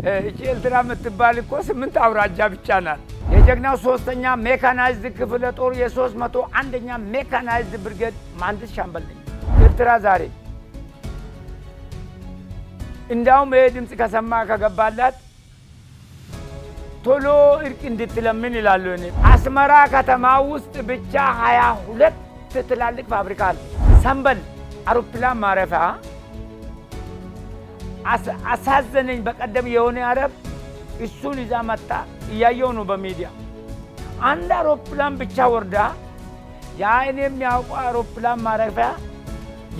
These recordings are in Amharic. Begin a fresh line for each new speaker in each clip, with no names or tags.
እቺ ኤርትራ የምትባል እኮ 8 አውራጃ ብቻ ናት። የጀግናው 3ኛ ሜካናይዝድ ክፍለ ጦር የ301ኛ ሜካናይዝድ ብርጌድ መሐንዲስ ሻምበል ነኝ። ኤርትራ ዛሬ እንዳውም ይሄ ድምፅ ከሰማ ከገባላት ቶሎ እርቅ እንድትለምን ይላሉ። እኔ አስመራ ከተማ ውስጥ ብቻ 22 ትላልቅ ፋብሪካ አለ። ሰንበል አውሮፕላን ማረፊያ አሳዘነኝ። በቀደም የሆነ አረብ እሱን ይዛ መጣ፣ እያየው ነው በሚዲያ። አንድ አውሮፕላን ብቻ ወርዳ ያኔ የሚያውቁ አውሮፕላን ማረፊያ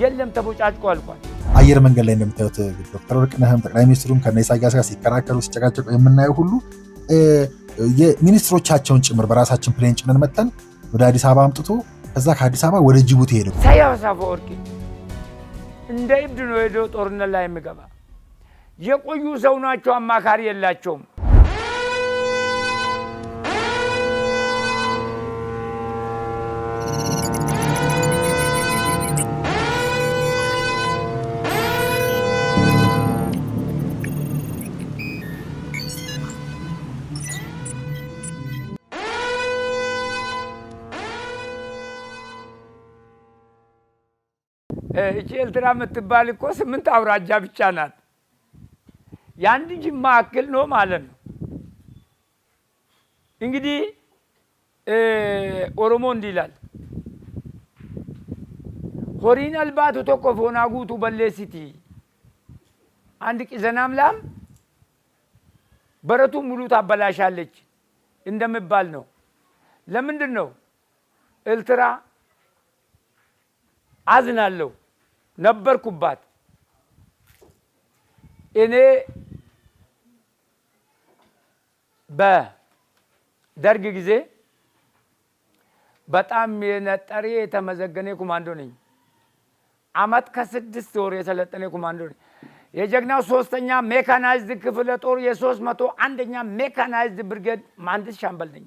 የለም፣ ተቦጫጭቆ አልቋል።
አየር መንገድ ላይ እንደምታዩት ዶክተር ወርቅነህም ጠቅላይ ሚኒስትሩም ከነ ኢሳያስ ጋር ሲከራከሩ ሲጨቃጨቁ የምናየው ሁሉ የሚኒስትሮቻቸውን ጭምር በራሳችን ፕሌን ጭነን መተን ወደ አዲስ አበባ አምጥቶ ከዛ ከአዲስ አበባ ወደ ጅቡቲ ሄደው
ኢሳያስ አፈወርቂ እንደ እብድ ነው ሄዶ ጦርነት ላይ የሚገባ። የቆዩ ሰው ናቸው፣ አማካሪ የላቸውም። እቺ ኤርትራ የምትባል እኮ 8 አውራጃ ብቻ ናት። የአንድ ጅማ አክል ነው ማለት ነው። እንግዲህ ኦሮሞ እንዲህ ይላል፣ ሆሪን አልባቱ ቶኮ ፎና ጉቱ በሌሲቲ፣ አንድ ቂዘናም ላም በረቱ ሙሉ ታበላሻለች እንደሚባል ነው። ለምንድን ነው? ኤርትራ አዝናለሁ፣ ነበርኩባት። እኔ በደርግ ጊዜ በጣም የነጠሬ የተመዘገነ ኮማንዶ ነኝ። አመት ከ6 ወር የሰለጠነ ኮማንዶ ነኝ። የጀግናው 3ኛ ሜካናይዝድ ክፍለ ጦር የ301ኛ ሜካናይዝድ ብርጌድ መሐንዲስ ሻምበል ነኝ።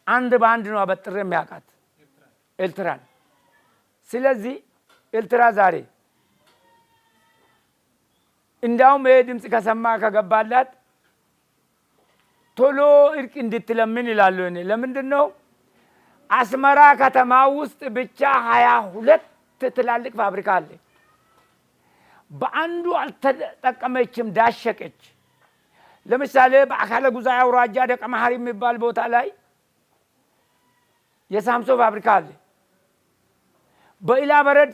አንድ በአንድ ነው አበጥሬ የሚያውቃት ኤርትራን። ስለዚህ ኤርትራ ዛሬ እንዳውም ይሄ ድምፅ ከሰማ ከገባላት ቶሎ እርቅ እንድትለምን ይላሉ። እኔ ለምንድን ነው? አስመራ ከተማ ውስጥ ብቻ 22 ትላልቅ ፋብሪካ አለ። በአንዱ አልተጠቀመችም፣ ዳሸቀች። ለምሳሌ በአካለ ጉዛይ አውራጃ ደቀ መሐሪ የሚባል ቦታ ላይ የሳምሶ ፋብሪካ አለ። በኢላ በረድ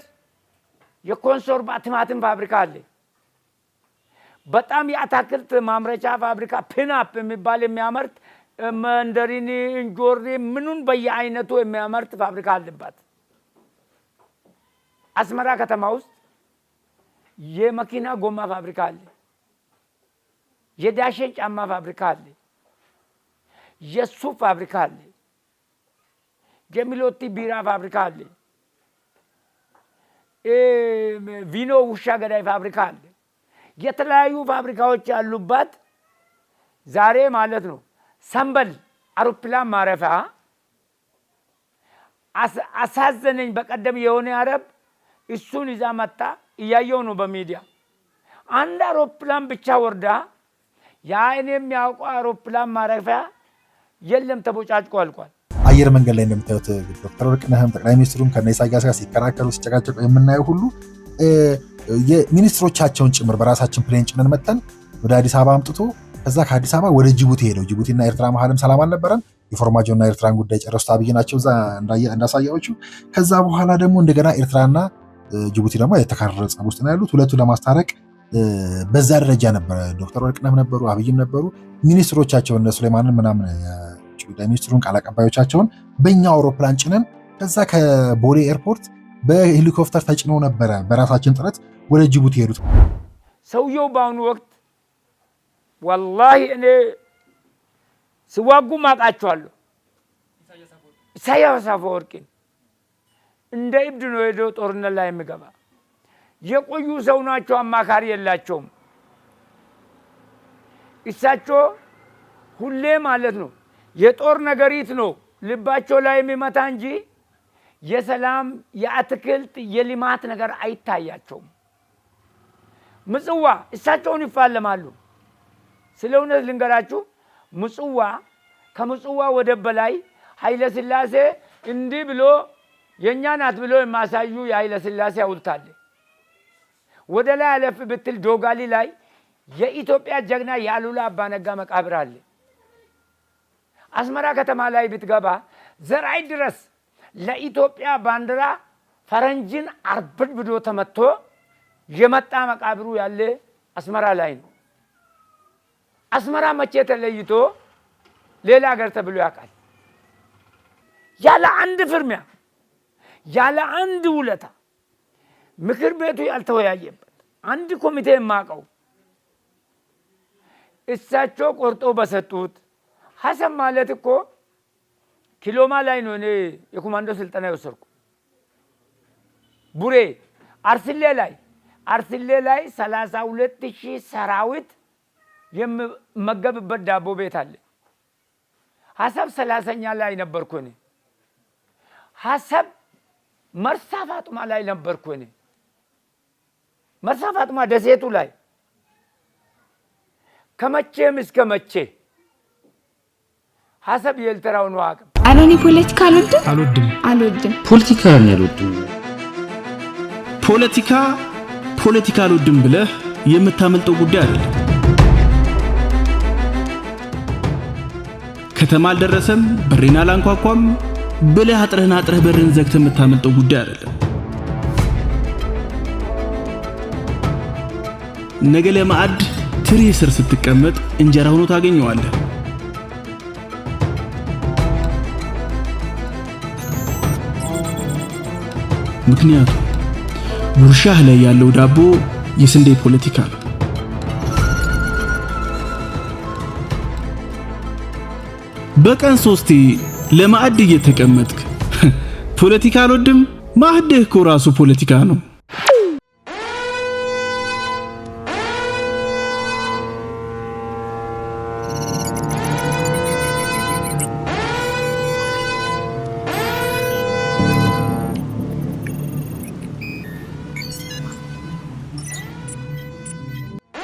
የኮንሶርባ ቲማቲም ፋብሪካ አለ። በጣም የአታክልት ማምረቻ ፋብሪካ ፒናፕ የሚባል የሚያመርት መንደሪኒ፣ እንጆሪ ምኑን በየአይነቱ የሚያመርት ፋብሪካ አለባት። አስመራ ከተማ ውስጥ የመኪና ጎማ ፋብሪካ አለ። የዳሸን ጫማ ፋብሪካ አለ። የሱፍ ፋብሪካ አለ። ጀሚሎቲ ቢራ ፋብሪካ አለ። ቪኖ ውሻ ገዳይ ፋብሪካ አለ። የተለያዩ ፋብሪካዎች ያሉባት ዛሬ ማለት ነው። ሰንበል አውሮፕላን ማረፊያ አሳዘነኝ። በቀደም የሆነ አረብ እሱን ይዛ መጣ፣ እያየው ነው በሚዲያ። አንድ አውሮፕላን ብቻ ወርዳ ያኔ የሚያውቁ አውሮፕላን ማረፊያ የለም፣ ተቦጫጭቆ አልቋል።
አየር መንገድ ላይ እንደምታዩት ዶክተር ወርቅነህም ጠቅላይ ሚኒስትሩም ከነ ኢሳያስ ጋር ሲከራከሩ ሲጨቃጨቁ የምናየው ሁሉ የሚኒስትሮቻቸውን ጭምር በራሳችን ፕሌን ጭነን መተን ወደ አዲስ አበባ አምጥቶ ከዛ ከአዲስ አበባ ወደ ጅቡቲ ሄደው ጅቡቲና ኤርትራ መሀልም ሰላም አልነበረም። የፎርማጆና ኤርትራን ጉዳይ ጨረሱት አብይ ናቸው እዛ እንዳሳያዎቹ። ከዛ በኋላ ደግሞ እንደገና ኤርትራና ጅቡቲ ደግሞ የተካረረ ጸብ ውስጥ ነው ያሉት። ሁለቱ ለማስታረቅ በዛ ደረጃ ነበረ። ዶክተር ወርቅነህም ነበሩ፣ አብይም ነበሩ። ሚኒስትሮቻቸውን እነ ሱሌማንን ምናምን ጉዳይ ሚኒስትሩን ቃል አቀባዮቻቸውን በእኛ አውሮፕላን ጭነን ከዛ ከቦሌ ኤርፖርት በሄሊኮፕተር ተጭነው ነበረ በራሳችን ጥረት ወደ ጅቡቲ ሄዱት።
ሰውየው በአሁኑ ወቅት ወላሂ እኔ ሲዋጉ ማውቃቸዋለሁ። ኢሳያስ አፈወርቂን እንደ እብድ ነው ሄዶ ጦርነት ላይ የሚገባ። የቆዩ ሰው ናቸው፣ አማካሪ የላቸውም። እሳቸው ሁሌ ማለት ነው የጦር ነገሪት ነው ልባቸው ላይ የሚመታ እንጂ የሰላም የአትክልት የልማት ነገር አይታያቸውም። ምጽዋ እሳቸውን ይፋለማሉ። ስለውነት ልንገራችሁ ምጽዋ ከምጽዋ ወደብ በላይ ኃይለ ሥላሴ እንዲህ ብሎ የኛ ናት ብሎ የማሳዩ የኃይለ ሥላሴ ሐውልት አለ። ወደ ላይ አለፍ ብትል ዶጋሊ ላይ የኢትዮጵያ ጀግና የአሉላ አባነጋ መቃብር አለ። አስመራ ከተማ ላይ ብትገባ ዘራይ ድረስ ለኢትዮጵያ ባንዲራ ፈረንጅን አርብድ ብዶ ተመቶ የመጣ መቃብሩ ያለ አስመራ ላይ ነው። አስመራ መቼ ተለይቶ ሌላ ሀገር ተብሎ ያውቃል? ያለ አንድ ፍርሚያ ያለ አንድ ውለታ ምክር ቤቱ ያልተወያየበት አንድ ኮሚቴ የማቀው እሳቸው ቆርጦ በሰጡት ሐሰን ማለት እኮ ኪሎማ ላይ ነው። እኔ የኮማንዶ ስልጠና የወሰድኩ ቡሬ አርሲሌ ላይ 32,000 ሰራዊት የመገብበት ዳቦ ቤት አለ። ሐሰብ 30ኛ ላይ ነበርኩ እኔ። ሐሰብ መርሳ ፋጡማ ላይ ነበርኩ እኔ። መርሳ ፋጡማ ደሴቱ ላይ ከመቼም እስከ መቼ ሐሰብ የኤርትራው ነው አቅም
አለኒ ፖለቲካ አልወድም
ፖለቲካ ያልወድም ፖለቲካ አልወድም ብለህ የምታመልጠው ጉዳይ አይደለም። ከተማ አልደረሰም በሬና ላንኳኳም ብለህ አጥረህ በርን ዘግተህ የምታመልጠው ጉዳይ አይደለም። ነገ ለማዕድ ትሪ ስር ስትቀመጥ እንጀራ ሆኖ ታገኘዋለህ። ምክንያቱም ጉርሻህ ላይ ያለው ዳቦ የስንዴ ፖለቲካ ነው። በቀን 3 ለማዕድ እየተቀመጥክ ፖለቲካ አልወድም ማዕድህ እኮ ራሱ ፖለቲካ ነው።